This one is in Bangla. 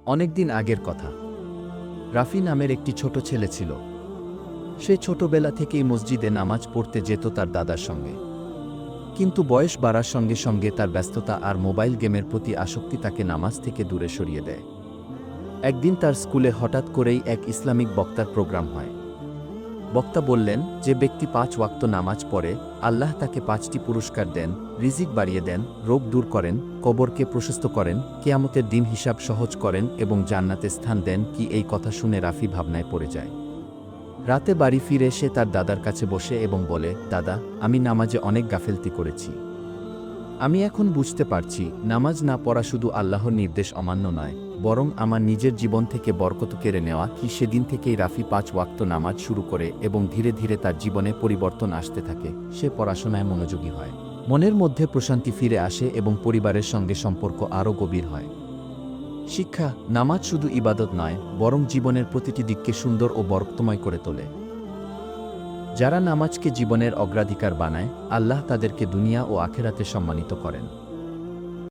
অনেকদিন আগের কথা। রাফি নামের একটি ছোট ছেলে ছিল। সে ছোটবেলা থেকেই মসজিদে নামাজ পড়তে যেত তার দাদার সঙ্গে। কিন্তু বয়স বাড়ার সঙ্গে সঙ্গে তার ব্যস্ততা আর মোবাইল গেমের প্রতি আসক্তি তাকে নামাজ থেকে দূরে সরিয়ে দেয়। একদিন তার স্কুলে হঠাৎ করেই এক ইসলামিক বক্তার প্রোগ্রাম হয়। বক্তা বললেন, যে ব্যক্তি ৫ ওয়াক্ত নামাজ পড়ে, আল্লাহ তাকে ৫টি পুরস্কার দেন, রিজিক বাড়িয়ে দেন, রোগ দূর করেন, কবরকে প্রশস্ত করেন, কিয়ামতের দিন হিসাব সহজ করেন এবং জান্নাতে স্থান দেন। কি এই কথা শুনে রাফি ভাবনায় পড়ে যায়। রাতে বাড়ি ফিরে সে তার দাদার কাছে বসে এবং বলে, দাদা, আমি নামাজে অনেক গাফেলতি করেছি। আমি এখন বুঝতে পারছি, নামাজ না পড়া শুধু আল্লাহর নির্দেশ অমান্য নয়, বরং আমার নিজের জীবন থেকে বরকত কেড়ে নেওয়া। কি সেদিন থেকেই রাফি ৫ ওয়াক্ত নামাজ শুরু করে এবং ধীরে ধীরে তার জীবনে পরিবর্তন আসতে থাকে। সে পড়াশোনায় মনোযোগী হয়, মনের মধ্যে প্রশান্তি ফিরে আসে এবং পরিবারের সঙ্গে সম্পর্ক আরও গভীর হয়। শিক্ষা: নামাজ শুধু ইবাদত নয়, বরং জীবনের প্রতিটি দিককে সুন্দর ও বরকতময় করে তোলে। যারা নামাজকে জীবনের অগ্রাধিকার বানায়, আল্লাহ তাদেরকে দুনিয়া ও আখেরাতে সম্মানিত করেন।